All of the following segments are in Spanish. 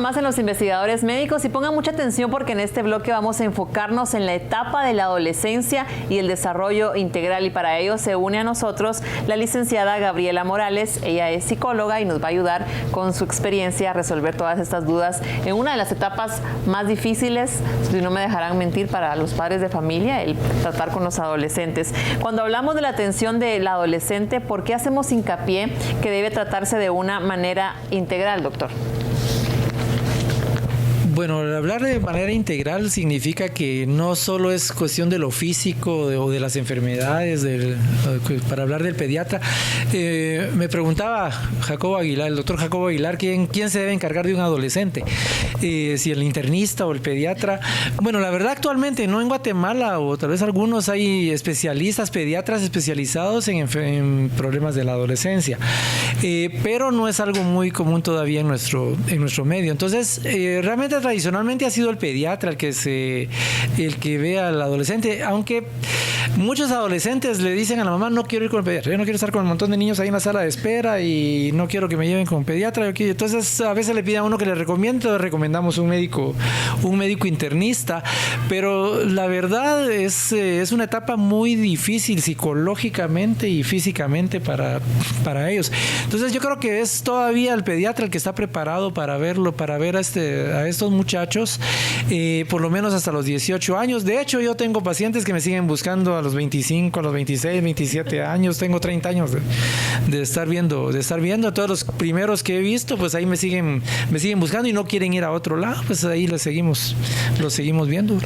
más en Los Investigadores Médicos y pongan mucha atención porque en este bloque vamos a enfocarnos en la etapa de la adolescencia y el desarrollo integral, y para ello se une a nosotros la licenciada Gabriela Morales. Ella es psicóloga y nos va a ayudar con su experiencia a resolver todas estas dudas en una de las etapas más difíciles, si no me dejarán mentir, para los padres de familia, el tratar con los adolescentes. Cuando hablamos de la atención del adolescente, ¿por qué hacemos hincapié que debe tratarse de una manera integral, doctor? Bueno, hablar de manera integral significa que no solo es cuestión de lo físico o de las enfermedades, para hablar del pediatra. Me preguntaba Jacobo Aguilar, el doctor Jacobo Aguilar, ¿quién se debe encargar de un adolescente? Si el internista o el pediatra. Bueno, la verdad actualmente no en Guatemala, o tal vez algunos, hay especialistas, pediatras especializados en problemas de la adolescencia, pero no es algo muy común todavía en nuestro medio. Entonces, realmente tradicionalmente ha sido el pediatra el que ve al adolescente, aunque muchos adolescentes le dicen a la mamá: no quiero ir con el pediatra, yo no quiero estar con un montón de niños ahí en la sala de espera y no quiero que me lleven con pediatra. Entonces a veces le piden a uno que le recomiende, le recomendamos un médico internista, pero la verdad es una etapa muy difícil psicológicamente y físicamente para ellos. Entonces yo creo que es todavía el pediatra el que está preparado para verlo, para ver a estos muchachos, por lo menos hasta los 18 años. De hecho, yo tengo pacientes que me siguen buscando a los 25, a los 26, 27 años. Tengo 30 años de estar viendo. Todos los primeros que he visto, pues ahí me siguen buscando y no quieren ir a otro lado, pues ahí los seguimos viendo.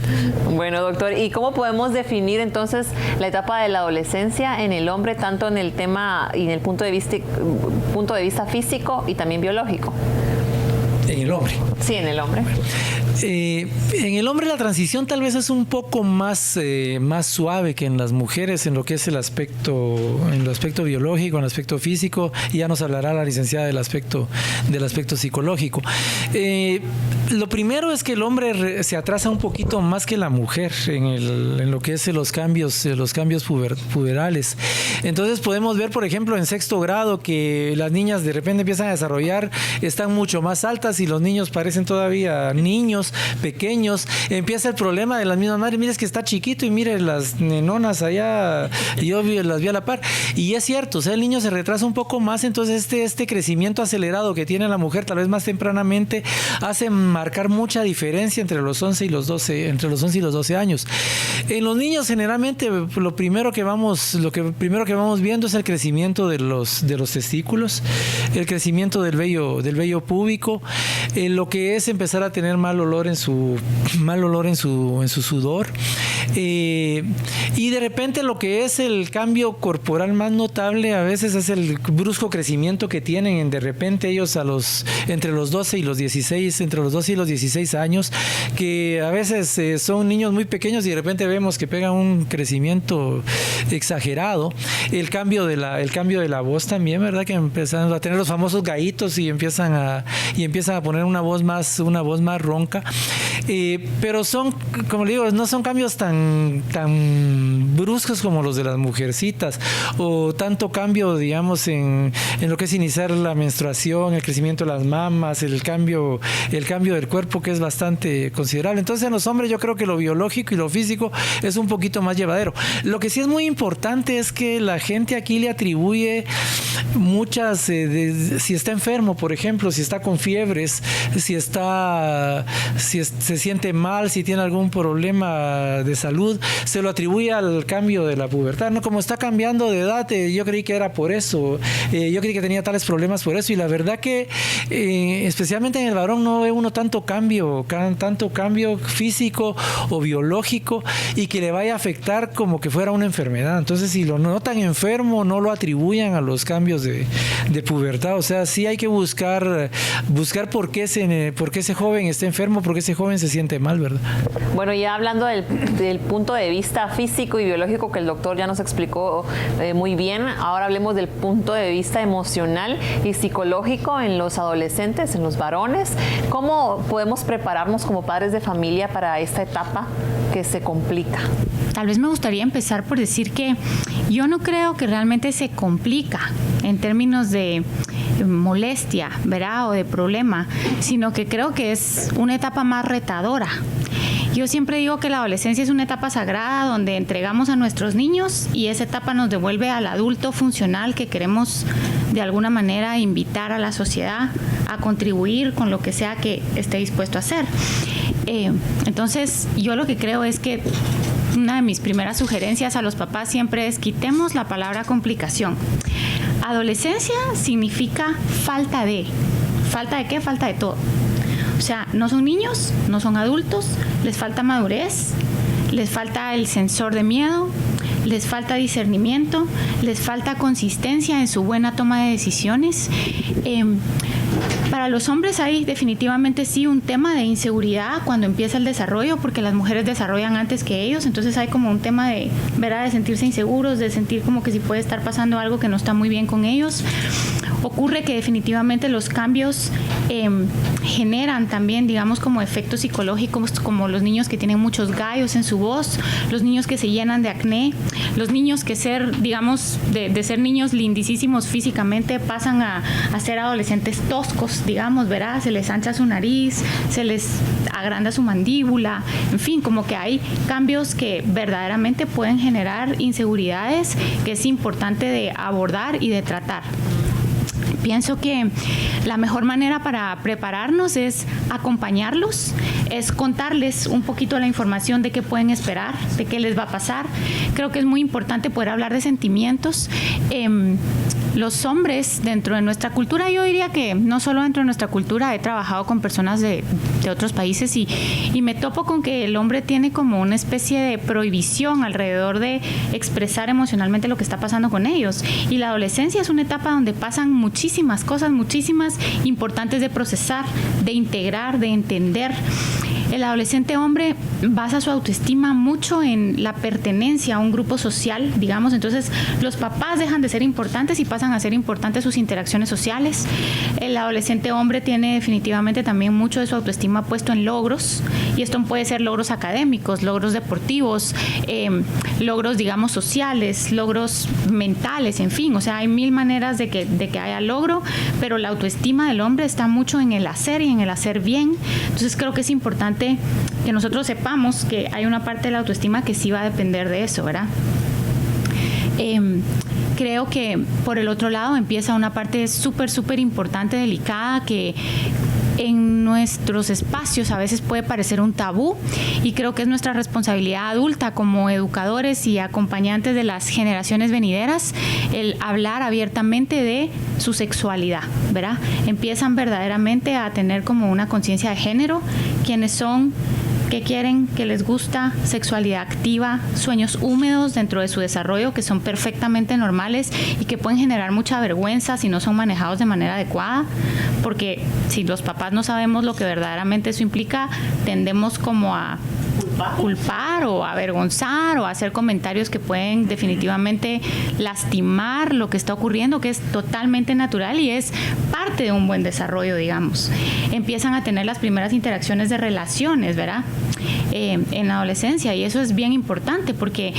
Bueno, doctor, ¿y cómo podemos definir entonces la etapa de la adolescencia en el hombre, tanto en el tema y en el punto de vista físico y también biológico? En el hombre. Sí, en el hombre. En el hombre la transición tal vez es un poco más suave que en las mujeres en lo que es el aspecto biológico, en el aspecto físico, y ya nos hablará la licenciada del aspecto psicológico. Lo primero es que el hombre se atrasa un poquito más que la mujer en lo que es los cambios puberales. Entonces podemos ver, por ejemplo, en sexto grado que las niñas de repente empiezan a desarrollar, están mucho más altas y los niños parecen todavía niños pequeños. Empieza el problema de las mismas madres: mire, es que está chiquito y mire las nenonas allá, yo las vi a la par. Y es cierto, o sea, el niño se retrasa un poco más. Entonces este crecimiento acelerado que tiene la mujer tal vez más tempranamente hace marcar mucha diferencia entre los 11 y los 12 años. En los niños generalmente lo primero que vamos viendo es el crecimiento de los testículos, el crecimiento del vello púbico, lo que es empezar a tener mal olor en su sudor, y de repente lo que es el cambio corporal más notable a veces es el brusco crecimiento que tienen de repente ellos entre los 12 y los 16 años, que a veces son niños muy pequeños y de repente vemos que pegan un crecimiento exagerado. El cambio de la voz también, ¿verdad? Que empiezan a tener los famosos gallitos y empiezan a poner una voz más ronca. Pero son, como le digo, no son cambios tan bruscos como los de las mujercitas, o tanto cambio, digamos, en lo que es iniciar la menstruación, el crecimiento de las mamas, el cambio del cuerpo, que es bastante considerable. Entonces en los hombres yo creo que lo biológico y lo físico es un poquito más llevadero. Lo que sí es muy importante es que la gente aquí le atribuye muchas, si está enfermo, por ejemplo, si está con fiebres, si se siente mal, si tiene algún problema de salud, se lo atribuye al cambio de la pubertad, ¿no? Como está cambiando de edad, yo creí que era por eso, yo creí que tenía tales problemas por eso, y la verdad que especialmente en el varón no ve uno tanto cambio físico o biológico y que le vaya a afectar como que fuera una enfermedad. Entonces, si lo notan enfermo, no lo atribuyan a los cambios de pubertad. O sea, sí hay que buscar por qué ese joven está enfermo, por qué ese joven se siente mal, ¿verdad? Bueno, ya hablando del punto de vista físico y biológico que el doctor ya nos explicó muy bien, ahora hablemos del punto de vista emocional y psicológico en los adolescentes, en los varones. ¿Cómo podemos prepararnos como padres de familia para esta etapa que se complica? Tal vez me gustaría empezar por decir que yo no creo que realmente se complica en términos de molestia, ¿verdad? O de problema, sino que creo que es una etapa más retadora. Yo siempre digo que la adolescencia es una etapa sagrada donde entregamos a nuestros niños y esa etapa nos devuelve al adulto funcional que queremos de alguna manera invitar a la sociedad a contribuir con lo que sea que esté dispuesto a hacer. Entonces, yo lo que creo es que una de mis primeras sugerencias a los papás siempre es quitemos la palabra complicación. Adolescencia significa falta de. ¿Falta de qué? Falta de todo. O sea, no son niños, no son adultos, les falta madurez, les falta el sensor de miedo, les falta discernimiento, les falta consistencia en su buena toma de decisiones. Para los hombres hay definitivamente sí un tema de inseguridad cuando empieza el desarrollo, porque las mujeres desarrollan antes que ellos, entonces hay como un tema de, ¿verdad?, de sentirse inseguros, de sentir como que si puede estar pasando algo que no está muy bien con ellos. Ocurre que definitivamente los cambios generan también, digamos, como efectos psicológicos, como los niños que tienen muchos gallos en su voz, los niños que se llenan de acné, los niños que digamos, de ser niños lindísimos físicamente pasan a ser adolescentes toscos, digamos, ¿verdad? Se les ancha su nariz, se les agranda su mandíbula, en fin, como que hay cambios que verdaderamente pueden generar inseguridades que es importante de abordar y de tratar. Pienso que la mejor manera para prepararnos es acompañarlos, es contarles un poquito la información de qué pueden esperar, de qué les va a pasar. Creo que es muy importante poder hablar de sentimientos. Los hombres dentro de nuestra cultura, yo diría que no solo dentro de nuestra cultura, he trabajado con personas de otros países y me topo con que el hombre tiene como una especie de prohibición alrededor de expresar emocionalmente lo que está pasando con ellos. Y la adolescencia es una etapa donde pasan muchísimas cosas, muchísimas importantes de procesar, de integrar, de entender. El adolescente hombre basa su autoestima mucho en la pertenencia a un grupo social, digamos, entonces los papás dejan de ser importantes y pasan a ser importantes sus interacciones sociales. El adolescente hombre tiene definitivamente también mucho de su autoestima puesto en logros, y esto puede ser logros académicos, logros deportivos, logros, digamos, sociales, logros mentales, en fin, o sea, hay mil maneras de que haya logro, pero la autoestima del hombre está mucho en el hacer y en el hacer bien. Entonces creo que es importante que nosotros sepamos que hay una parte de la autoestima que sí va a depender de eso, ¿verdad? Creo que por el otro lado empieza una parte súper importante, delicada, que en nuestros espacios a veces puede parecer un tabú, y creo que es nuestra responsabilidad adulta como educadores y acompañantes de las generaciones venideras el hablar abiertamente de su sexualidad, ¿verdad? Empiezan verdaderamente a tener como una conciencia de género, quiénes son, qué quieren, qué les gusta, sexualidad activa, sueños húmedos dentro de su desarrollo que son perfectamente normales y que pueden generar mucha vergüenza si no son manejados de manera adecuada, porque si los papás no sabemos lo que verdaderamente eso implica, tendemos como a culpar o avergonzar o hacer comentarios que pueden definitivamente lastimar lo que está ocurriendo, que es totalmente natural y es parte de un buen desarrollo, digamos. Empiezan a tener las primeras interacciones de relaciones, ¿verdad? En la adolescencia, y eso es bien importante porque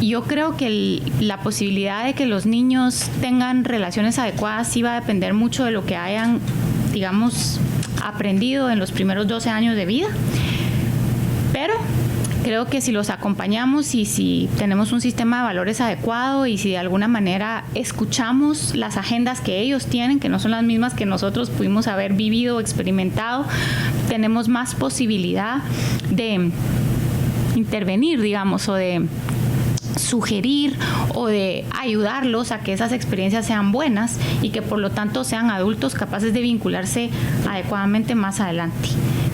yo creo que la posibilidad de que los niños tengan relaciones adecuadas sí va a depender mucho de lo que hayan, digamos, aprendido en los primeros 12 años de vida. Pero creo que si los acompañamos y si tenemos un sistema de valores adecuado y si de alguna manera escuchamos las agendas que ellos tienen, que no son las mismas que nosotros pudimos haber vivido o experimentado, tenemos más posibilidad de intervenir, digamos, o de sugerir o de ayudarlos a que esas experiencias sean buenas y que por lo tanto sean adultos capaces de vincularse adecuadamente más adelante,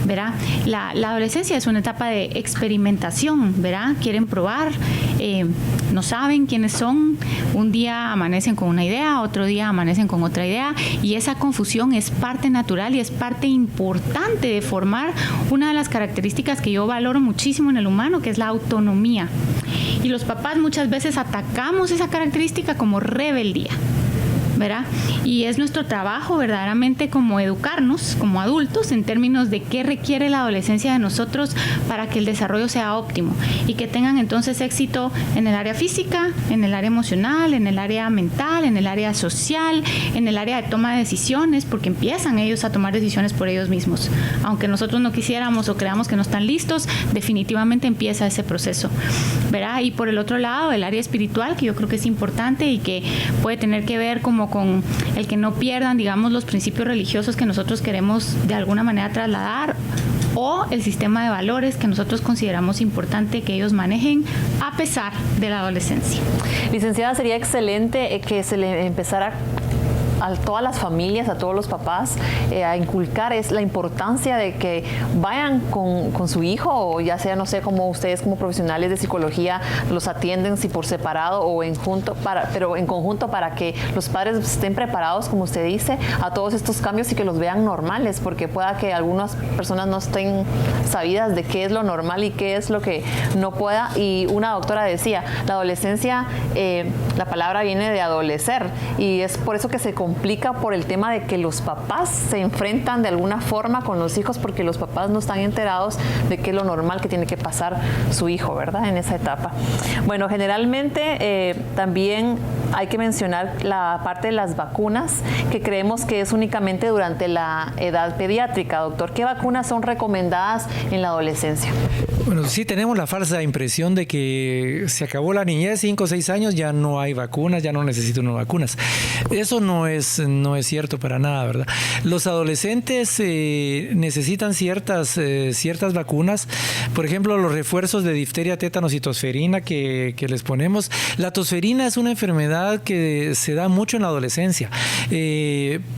¿verdad? La adolescencia es una etapa de experimentación, ¿verdad? Quieren probar, no saben quiénes son, un día amanecen con una idea, otro día amanecen con otra idea, y esa confusión es parte natural y es parte importante de formar una de las características que yo valoro muchísimo en el humano, que es la autonomía. Y los papás muchas veces atacamos esa característica como rebeldía. ¿verdad? Y es nuestro trabajo verdaderamente como educarnos como adultos en términos de qué requiere la adolescencia de nosotros para que el desarrollo sea óptimo y que tengan entonces éxito en el área física, en el área emocional, en el área mental, en el área social, en el área de toma de decisiones, porque empiezan ellos a tomar decisiones por ellos mismos. Aunque nosotros no quisiéramos o creamos que no están listos, definitivamente empieza ese proceso, ¿verdad? Y por el otro lado, el área espiritual, que yo creo que es importante y que puede tener que ver como con el que no pierdan, digamos, los principios religiosos que nosotros queremos de alguna manera trasladar, o el sistema de valores que nosotros consideramos importante que ellos manejen a pesar de la adolescencia. Licenciada, sería excelente que se le empezara a todas las familias, a todos los papás, a inculcar es la importancia de que vayan con su hijo, o ya sea, no sé, como ustedes como profesionales de psicología los atienden, si por separado o pero en conjunto, para que los padres estén preparados, como usted dice, a todos estos cambios y que los vean normales, porque pueda que algunas personas no estén sabidas de qué es lo normal y qué es lo que no pueda. Y una doctora decía, la adolescencia, la palabra viene de adolecer, y es por eso que se complica por el tema de que los papás se enfrentan de alguna forma con los hijos, porque los papás no están enterados de qué es lo normal que tiene que pasar su hijo, ¿verdad? En esa etapa. Bueno, generalmente también hay que mencionar la parte de las vacunas, que creemos que es únicamente durante la edad pediátrica. Doctor, ¿qué vacunas son recomendadas en la adolescencia? Bueno, sí tenemos la falsa impresión de que se acabó la niñez, 5 o 6 años, ya no hay vacunas, ya no necesito unas vacunas. Eso no es cierto para nada, ¿verdad? Los adolescentes necesitan ciertas vacunas, por ejemplo, los refuerzos de difteria, tétanos y tosferina que les ponemos. La tosferina es una enfermedad que se da mucho en la adolescencia,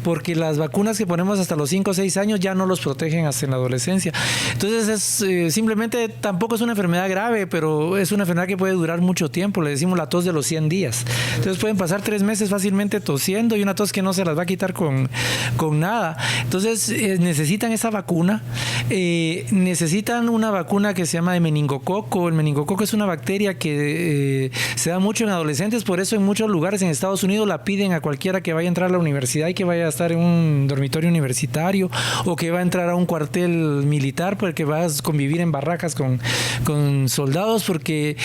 porque las vacunas que ponemos hasta los 5 o 6 años ya no los protegen hasta en la adolescencia. Entonces simplemente tampoco es una enfermedad grave, pero es una enfermedad que puede durar mucho tiempo. Le decimos la tos de los 100 días. Entonces pueden pasar 3 meses fácilmente tosiendo, y una tos que no se las va a quitar con nada. Entonces necesitan esa vacuna. Necesitan una vacuna que se llama de meningococo. El meningococo es una bacteria que se da mucho en adolescentes, por eso en muchos lugares en Estados Unidos la piden a cualquiera que vaya a entrar a la universidad y que vaya a estar en un dormitorio universitario, o que va a entrar a un cuartel militar, porque va a convivir en barracas con soldados, porque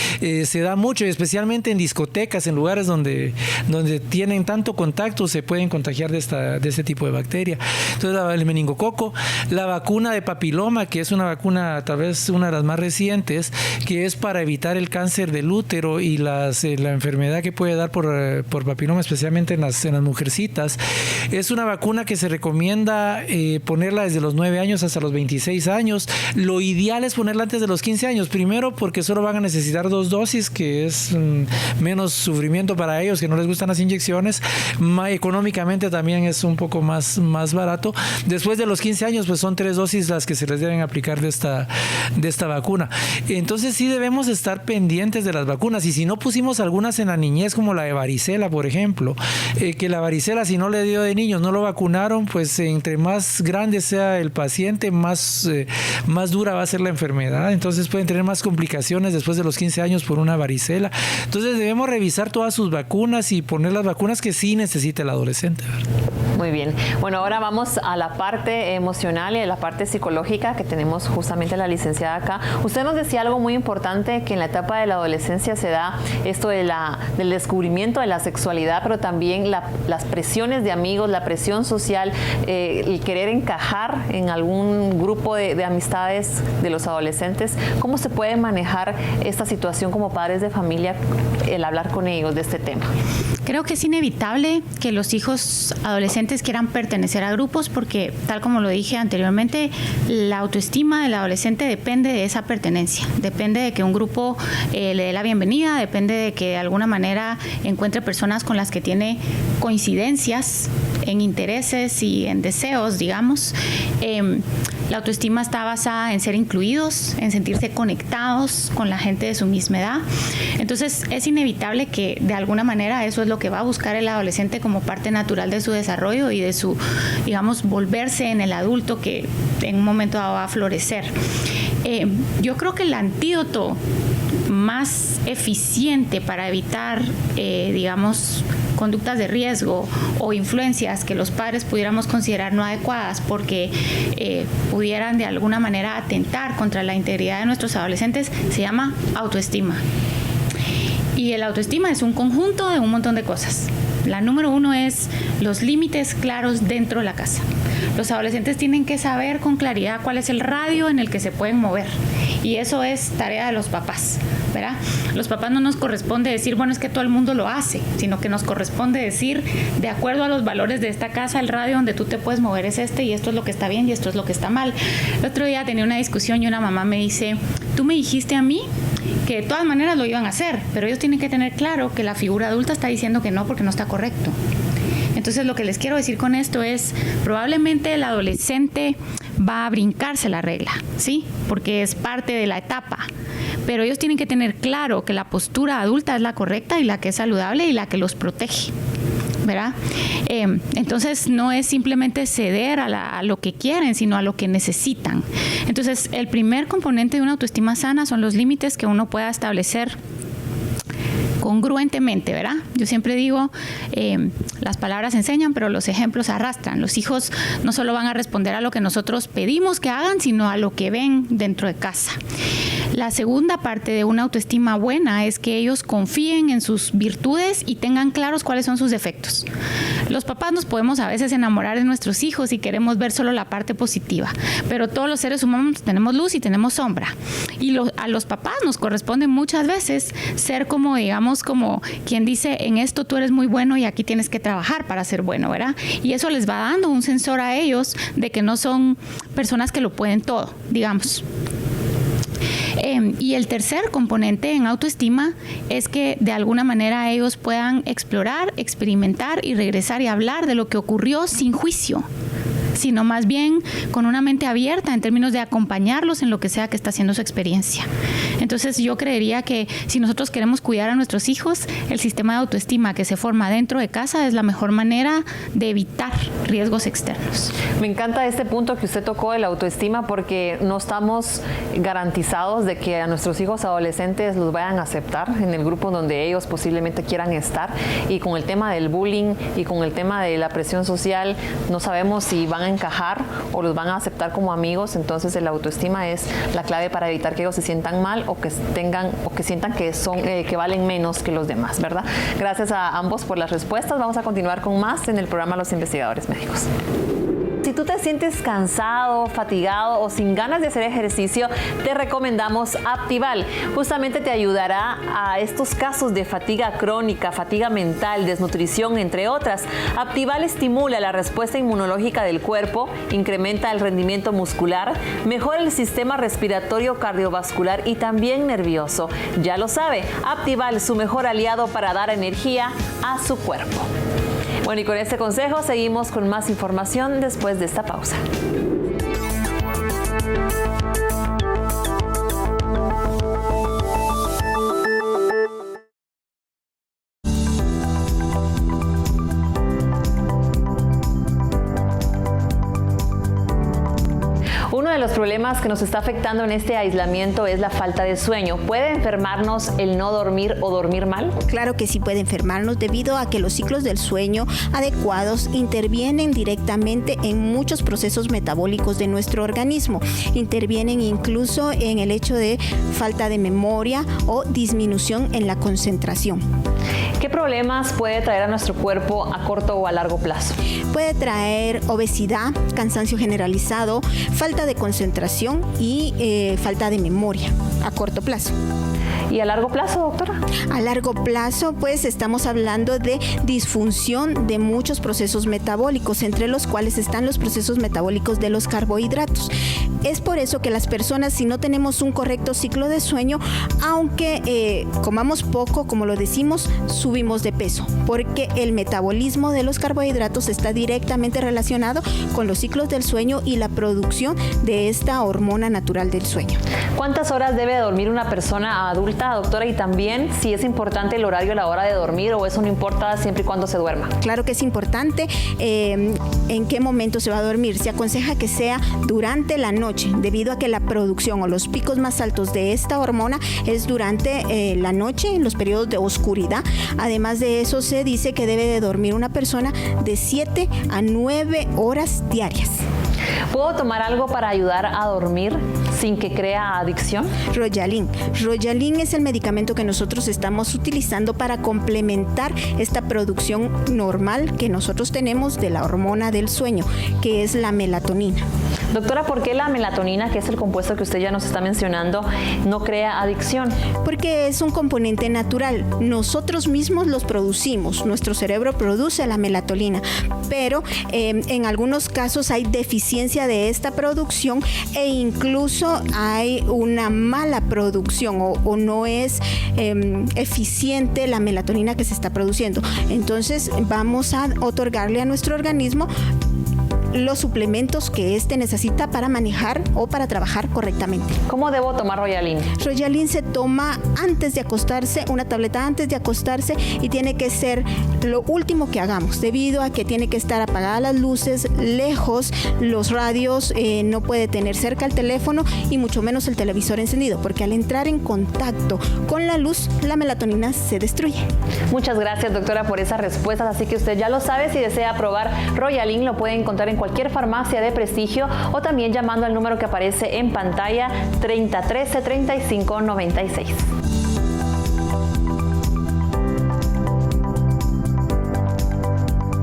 se da mucho, especialmente en discotecas, en lugares donde tienen tanto contacto, se pueden contagiar de este tipo de bacteria. Entonces el meningococo, la vacuna de papiloma, que es una vacuna tal vez una de las más recientes, que es para evitar el cáncer del útero y la enfermedad que puede dar por papiloma, especialmente en las mujercitas. Es una vacuna que se recomienda ponerla desde los 9 años hasta los 26 años. Lo ideal es ponerla antes de los 15 años, primero porque solo van a necesitar 2 dosis, que es menos sufrimiento para ellos, que no les gustan las inyecciones. Económicamente también es un poco más barato. Después de los 15 años, pues son 3 dosis las que se les deben aplicar de esta vacuna. Entonces sí debemos estar pendientes de las vacunas, y si no pusimos algunas en la niñez, como la de varicela, por ejemplo, que la varicela, si no le dio de niños, no lo vacunaron, pues entre más grande sea el paciente, más dura va a ser la enfermedad. Entonces pueden tener más complicaciones después de los 15 años por una varicela. Entonces debemos revisar todas sus vacunas y poner las vacunas que sí necesita el adolescente, ¿verdad? Muy bien. Bueno, ahora vamos a la parte emocional y a la parte psicológica, que tenemos justamente la licenciada acá. Usted nos decía algo muy importante, que en la etapa de la adolescencia se da esto del descubrimiento de la sexualidad, pero también las presiones de amigos, la presión social, el querer encajar en algún grupo de amistades de los adolescentes. ¿Cómo se puede manejar esta situación como padres de familia, el hablar con ellos de este tema? Creo que es inevitable que los hijos adolescentes quieran pertenecer a grupos, porque, tal como lo dije anteriormente, la autoestima del adolescente depende de esa pertenencia, depende de que un grupo le dé la bienvenida, depende de que de alguna manera encuentre personas con las que tiene coincidencias en intereses y en deseos, digamos. La autoestima está basada en ser incluidos, en sentirse conectados con la gente de su misma edad. Entonces es inevitable que de alguna manera eso es lo que va a buscar el adolescente como parte natural de su desarrollo y de su, digamos, volverse en el adulto que en un momento dado va a florecer. Yo creo que el antídoto más eficiente para evitar, digamos, conductas de riesgo o influencias que los padres pudiéramos considerar no adecuadas porque pudieran de alguna manera atentar contra la integridad de nuestros adolescentes, se llama autoestima. Y el autoestima es un conjunto de un montón de cosas. La número 1 es los límites claros dentro de la casa. Los adolescentes tienen que saber con claridad cuál es el radio en el que se pueden mover. Y eso es tarea de los papás, ¿verdad? Los papás no nos corresponde decir, bueno, es que todo el mundo lo hace, sino que nos corresponde decir, de acuerdo a los valores de esta casa, el radio donde tú te puedes mover es este, y esto es lo que está bien y esto es lo que está mal. El otro día tenía una discusión y una mamá me dice, tú me dijiste a mí que de todas maneras lo iban a hacer, pero ellos tienen que tener claro que la figura adulta está diciendo que no porque no está correcto. Entonces lo que les quiero decir con esto es, probablemente el adolescente va a brincarse la regla, ¿sí? Porque es parte de la etapa. Pero ellos tienen que tener claro que la postura adulta es la correcta y la que es saludable y la que los protege, ¿verdad? Entonces no es simplemente ceder a lo que quieren, sino a lo que necesitan. Entonces el primer componente de una autoestima sana son los límites que uno pueda establecer congruentemente, ¿verdad? Yo siempre digo, las palabras enseñan, pero los ejemplos arrastran. Los hijos no solo van a responder a lo que nosotros pedimos que hagan, sino a lo que ven dentro de casa. La segunda parte de una autoestima buena es que ellos confíen en sus virtudes y tengan claros cuáles son sus defectos. Los papás nos podemos a veces enamorar de nuestros hijos y queremos ver solo la parte positiva, pero todos los seres humanos tenemos luz y tenemos sombra. Y a los papás nos corresponde muchas veces ser como, digamos, como quien dice, en esto tú eres muy bueno y aquí tienes que trabajar para ser bueno, ¿verdad? Y eso les va dando un sensor a ellos de que no son personas que lo pueden todo, digamos. Y el tercer componente en autoestima es que de alguna manera ellos puedan explorar, experimentar y regresar y hablar de lo que ocurrió sin juicio, sino más bien con una mente abierta en términos de acompañarlos en lo que sea que está haciendo su experiencia. Entonces yo creería que si nosotros queremos cuidar a nuestros hijos, el sistema de autoestima que se forma dentro de casa es la mejor manera de evitar riesgos externos. Me encanta este punto que usted tocó de la autoestima porque no estamos garantizados de que a nuestros hijos adolescentes los vayan a aceptar en el grupo donde ellos posiblemente quieran estar, y con el tema del bullying y con el tema de la presión social no sabemos si van a encajar o los van a aceptar como amigos. Entonces la autoestima es la clave para evitar que ellos se sientan mal o que sientan que son que valen menos que los demás, ¿verdad? Gracias a ambos por las respuestas. Vamos a continuar con más en el programa Los Investigadores Médicos. Si tú te sientes cansado, fatigado o sin ganas de hacer ejercicio, te recomendamos Aptival. Justamente te ayudará a estos casos de fatiga crónica, fatiga mental, desnutrición, entre otras. Aptival estimula la respuesta inmunológica del cuerpo, incrementa el rendimiento muscular, mejora el sistema respiratorio, cardiovascular y también nervioso. Ya lo sabe, Aptival, su mejor aliado para dar energía a su cuerpo. Bueno, y con este consejo seguimos con más información después de esta pausa. Uno de los problemas que nos está afectando en este aislamiento es la falta de sueño. ¿Puede enfermarnos el no dormir o dormir mal? Claro que sí puede enfermarnos debido a que los ciclos del sueño adecuados intervienen directamente en muchos procesos metabólicos de nuestro organismo. Intervienen incluso en el hecho de falta de memoria o disminución en la concentración. ¿Qué problemas puede traer a nuestro cuerpo a corto o a largo plazo? Puede traer obesidad, cansancio generalizado, falta de concentración y falta de memoria a corto plazo. ¿Y a largo plazo, doctora? A largo plazo, pues estamos hablando de disfunción de muchos procesos metabólicos, entre los cuales están los procesos metabólicos de los carbohidratos. Es por eso que las personas, si no tenemos un correcto ciclo de sueño, aunque comamos poco, como lo decimos, subimos de peso, porque el metabolismo de los carbohidratos está directamente relacionado con los ciclos del sueño y la producción de esta hormona natural del sueño. ¿Cuántas horas debe dormir una persona adulta consulta, doctora, y también si es importante el horario a la hora de dormir o eso no importa siempre y cuando se duerma. Claro que es importante en qué momento se va a dormir. Se aconseja que sea durante la noche, debido a que la producción o los picos más altos de esta hormona es durante la noche, en los periodos de oscuridad. Además de eso, se dice que debe de dormir una persona de 7 a 9 horas diarias. ¿Puedo tomar algo para ayudar a dormir sin que crea adicción? Royalin. Royalin es el medicamento que nosotros estamos utilizando para complementar esta producción normal que nosotros tenemos de la hormona del sueño, que es la melatonina. Doctora, ¿por qué la melatonina, que es el compuesto que usted ya nos está mencionando, no crea adicción? Porque es un componente natural. Nosotros mismos los producimos. Nuestro cerebro produce la melatonina, pero en algunos casos hay deficiencia de esta producción e incluso hay una mala producción o no es eficiente la melatonina que se está produciendo. Entonces vamos a otorgarle a nuestro organismo los suplementos que éste necesita para manejar o para trabajar correctamente. ¿Cómo debo tomar Royalin? Royalin se toma antes de acostarse, una tableta antes de acostarse, y tiene que ser lo último que hagamos, debido a que tiene que estar apagadas las luces, lejos, los radios, no puede tener cerca el teléfono y mucho menos el televisor encendido, porque al entrar en contacto con la luz, la melatonina se destruye. Muchas gracias, doctora, por esas respuestas. Así que usted ya lo sabe, si desea probar Royalin, lo puede encontrar en cualquier farmacia de prestigio o también llamando al número que aparece en pantalla 3013-3596.